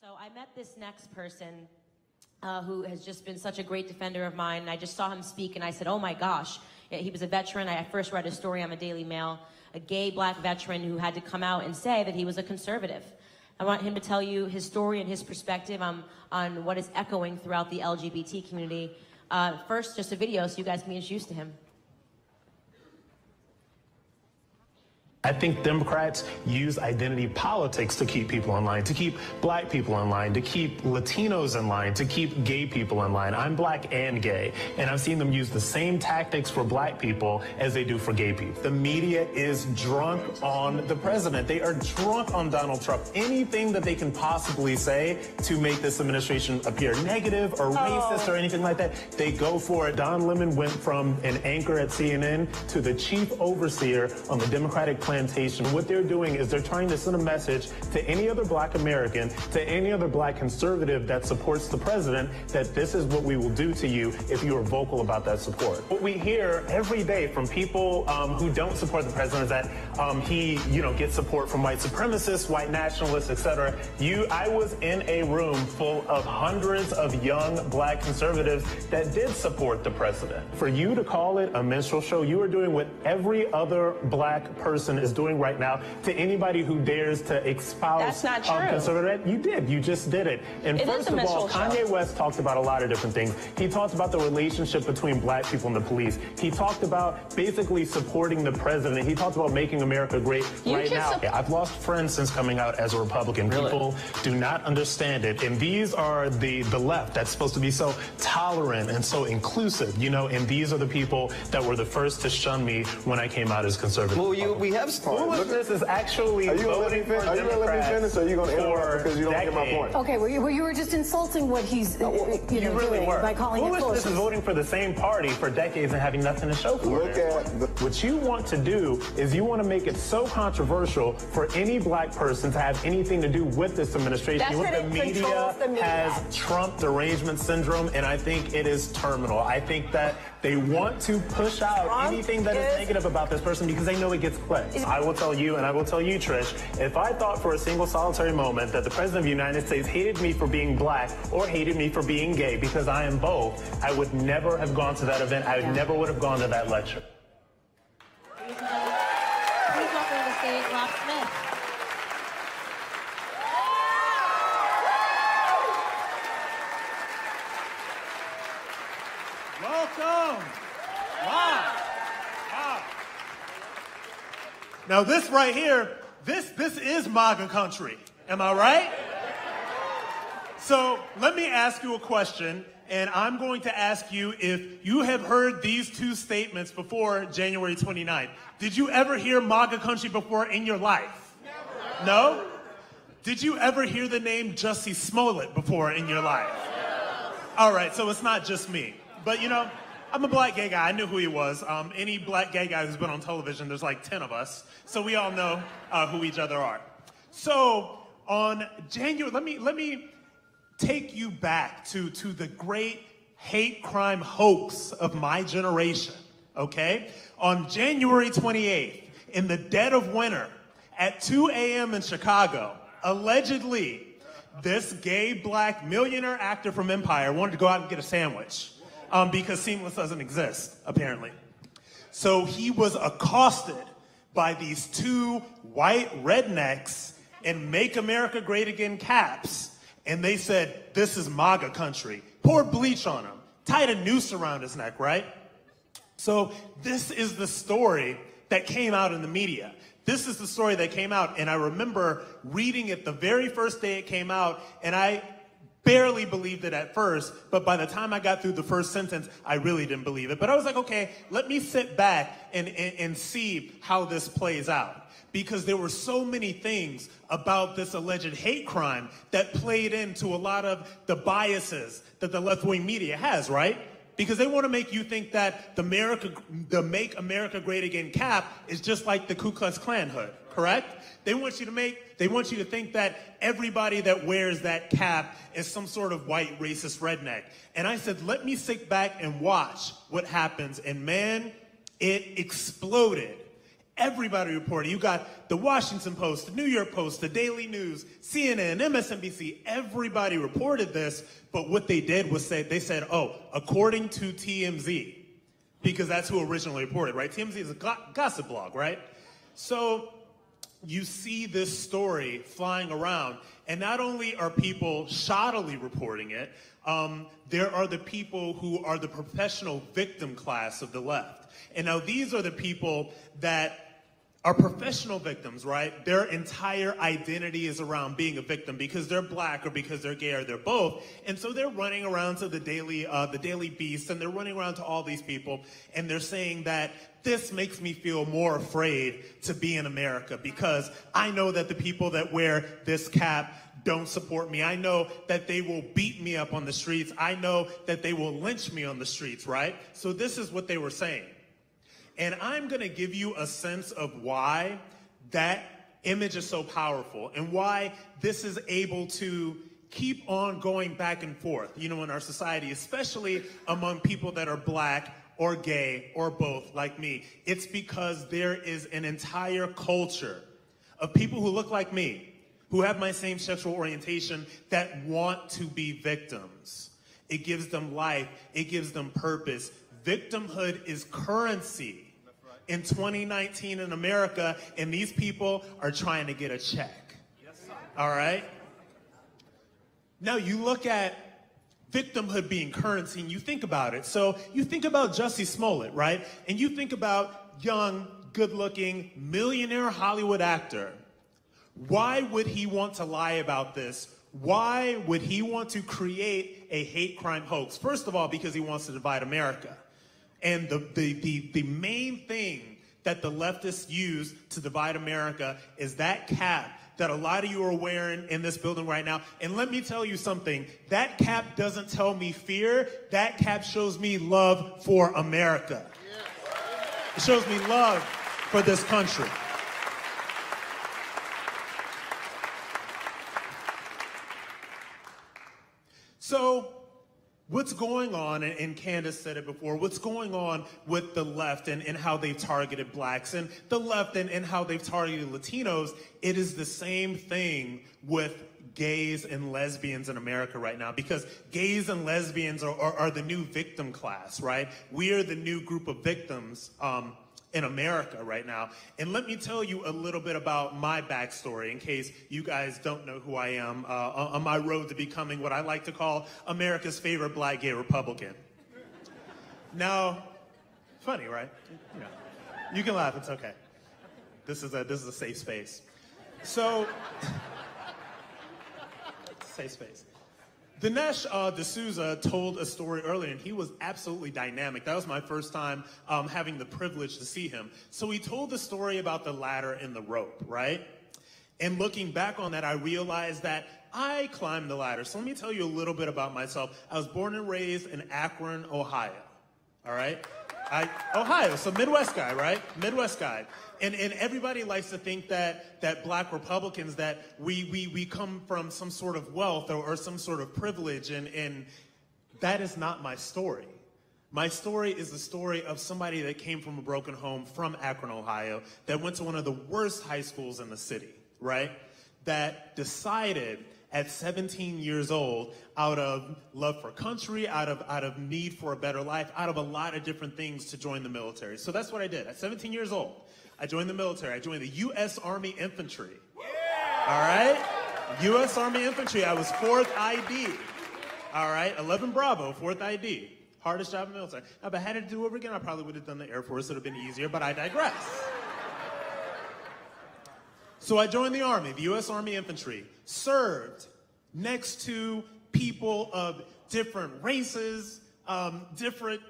So I met this next person who has just been such a great defender of mine, and I just saw him speak, and I said, oh my gosh. He was a veteran. I first read his story on the Daily Mail, a gay black veteran who had to come out and say that he was a conservative. I want him to tell you his story and his perspective on what is echoing throughout the LGBT community. First, just a video so you guys can be introduced to him. I think Democrats use identity politics to keep people in line, to keep black people in line, to keep Latinos in line, to keep gay people in line. I'm black and gay, and I've seen them use the same tactics for black people as they do for gay people. The media is drunk on the president. They are drunk on Donald Trump. Anything that they can possibly say to make this administration appear negative or racist or anything like that, they go for it. Don Lemon went from an anchor at CNN to the chief overseer on the Democratic plantation. What they're doing is they're trying to send a message to any other black American, to any other black conservative that supports the president, that this is what we will do to you if you are vocal about that support. What we hear every day from people who don't support the president is that he, gets support from white supremacists, white nationalists, etc. I was in a room full of hundreds of young black conservatives that did support the president. For you to call it a minstrel show, you are doing what every other black person is doing right now to anybody who dares to espouse conservative. You did. You just did it. And first of all, Kanye West talked about a lot of different things. He talked about the relationship between black people and the police. He talked about basically supporting the president. He talked about making America great right now. I've lost friends since coming out as a Republican. Really? People do not understand it. And these are the left that's supposed to be so tolerant and so inclusive, and these are the people that were the first to shun me when I came out as conservative. Well, we have foolishness is actually voting for Democrats. Are you going to let me finish, or are you going to interrupt because you don't get my point? Okay, well, you were just insulting what he's really doing by calling it foolishness. Foolishness is voting for the same party for decades and having nothing to show for it. What you want to do is you want to make it so controversial for any black person to have anything to do with this administration. You want the media has Trump derangement syndrome, and I think it is terminal. I think that they want to push out anything that is negative about this person because they know it gets clicks. I will tell you, and I will tell you, Trish, if I thought for a single solitary moment that the President of the United States hated me for being black or hated me for being gay, because I am both, I would never have gone to that event. I never would have gone to that lecture. Please welcome to the stage, Rob Smith. Welcome. Wow. Now this right here, this is MAGA country. Am I right? So let me ask you a question, and I'm going to ask you if you have heard these two statements before January 29th. Did you ever hear MAGA country before in your life? Never. No? Did you ever hear the name Jussie Smollett before in your life? All right, so it's not just me. But, I'm a black gay guy. I knew who he was. Any black gay guy who's been on television, there's like 10 of us. So we all know who each other are. So on January, let me take you back to the great hate crime hoax of my generation, okay? On January 28th, in the dead of winter, at 2 a.m. in Chicago, allegedly, this gay black millionaire actor from Empire wanted to go out and get a sandwich. Because Seamless doesn't exist, apparently. So he was accosted by these two white rednecks in Make America Great Again caps. And they said, this is MAGA country. Poured bleach on him. Tied a noose around his neck, right? So this is the story that came out in the media. This is the story that came out. And I remember reading it the very first day it came out. And I barely believed it at first, but by the time I got through the first sentence, I really didn't believe it. But I was like, okay, let me sit back and see how this plays out. Because there were so many things about this alleged hate crime that played into a lot of the biases that the left-wing media has, right? Because they want to make you think that the Make America Great Again cap is just like the Ku Klux Klan hood, correct? They want you to think that everybody that wears that cap is some sort of white racist redneck. And I said, let me sit back and watch what happens. And man, it exploded. Everybody reported. You got the Washington Post, the New York Post, the Daily News, CNN, MSNBC. Everybody reported this, but what they did was they said, oh, according to TMZ, because that's who originally reported, right? TMZ is a gossip blog, right? So you see this story flying around, and not only are people shoddily reporting it, there are the people who are the professional victim class of the left. And now these are the people that are professional victims, right? Their entire identity is around being a victim because they're black or because they're gay or they're both. And so they're running around to the Daily Beast, and they're running around to all these people, and they're saying that this makes me feel more afraid to be in America because I know that the people that wear this cap don't support me. I know that they will beat me up on the streets. I know that they will lynch me on the streets, right? So this is what they were saying. And I'm going to give you a sense of why that image is so powerful and why this is able to keep on going back and forth, you know, in our society, especially among people that are black or gay or both like me. It's because there is an entire culture of people who look like me, who have my same sexual orientation, that want to be victims. It gives them life. It gives them purpose. Victimhood is currency in 2019 in America, and these people are trying to get a check. All right? Now you look at victimhood being currency and you think about it. So you think about Jussie Smollett, right? And you think about young, good-looking, millionaire Hollywood actor. Why would he want to lie about this? Why would he want to create a hate crime hoax? First of all, because he wants to divide America. And the main thing that the leftists use to divide America is that cap that a lot of you are wearing in this building right now. And let me tell you something, that cap doesn't tell me fear, that cap shows me love for America. It shows me love for this country. So, what's going on, and Candace said it before, what's going on with the left and how they've targeted blacks, and the left and how they've targeted Latinos, it is the same thing with gays and lesbians in America right now, because gays and lesbians are the new victim class, right? We are the new group of victims in America right now. And let me tell you a little bit about my backstory in case you guys don't know who I am on my road to becoming what I like to call America's favorite black gay Republican. Now, funny, right? You know, you can laugh, it's okay. This is a safe space. So, it's a safe space. Dinesh D'Souza told a story earlier, and he was absolutely dynamic. That was my first time having the privilege to see him. So he told the story about the ladder and the rope, right? And looking back on that, I realized that I climbed the ladder. So let me tell you a little bit about myself. I was born and raised in Akron, Ohio, all right? Ohio, so Midwest guy, right? Midwest guy. And everybody likes to think that black Republicans, that we come from some sort of wealth or some sort of privilege, and that is not my story. My story is the story of somebody that came from a broken home from Akron, Ohio, that went to one of the worst high schools in the city, right? That decided at 17 years old, out of love for country, out of need for a better life, out of a lot of different things, to join the military. So that's what I did. At 17 years old, I joined the military. I joined the U.S. Army Infantry. Yeah. All right? U.S. Army Infantry. I was 4th ID. All right? 11 Bravo, 4th ID. Hardest job in the military. Now, if I had to do it over again, I probably would have done the Air Force. It would have been easier, but I digress. So I joined the Army, the U.S. Army Infantry, served next to people of different races, different,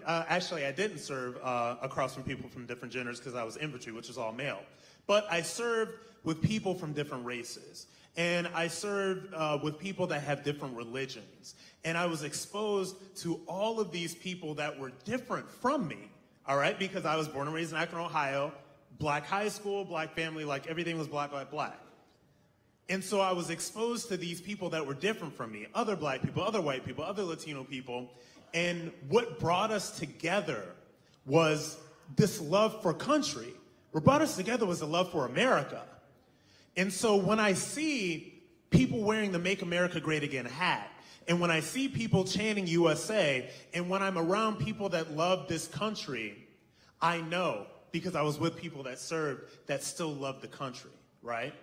actually I didn't serve across from people from different genders because I was infantry, which is all male. But I served with people from different races. And I served with people that have different religions. And I was exposed to all of these people that were different from me, all right? Because I was born and raised in Akron, Ohio, black high school, black family, like everything was black, black, black. And so I was exposed to these people that were different from me, other black people, other white people, other Latino people. And what brought us together was this love for country, What brought us together was the love for America. And so when I see people wearing the Make America Great Again hat, and when I see people chanting USA, and when I'm around people that love this country, I know, because I was with people that served, that still love the country, right?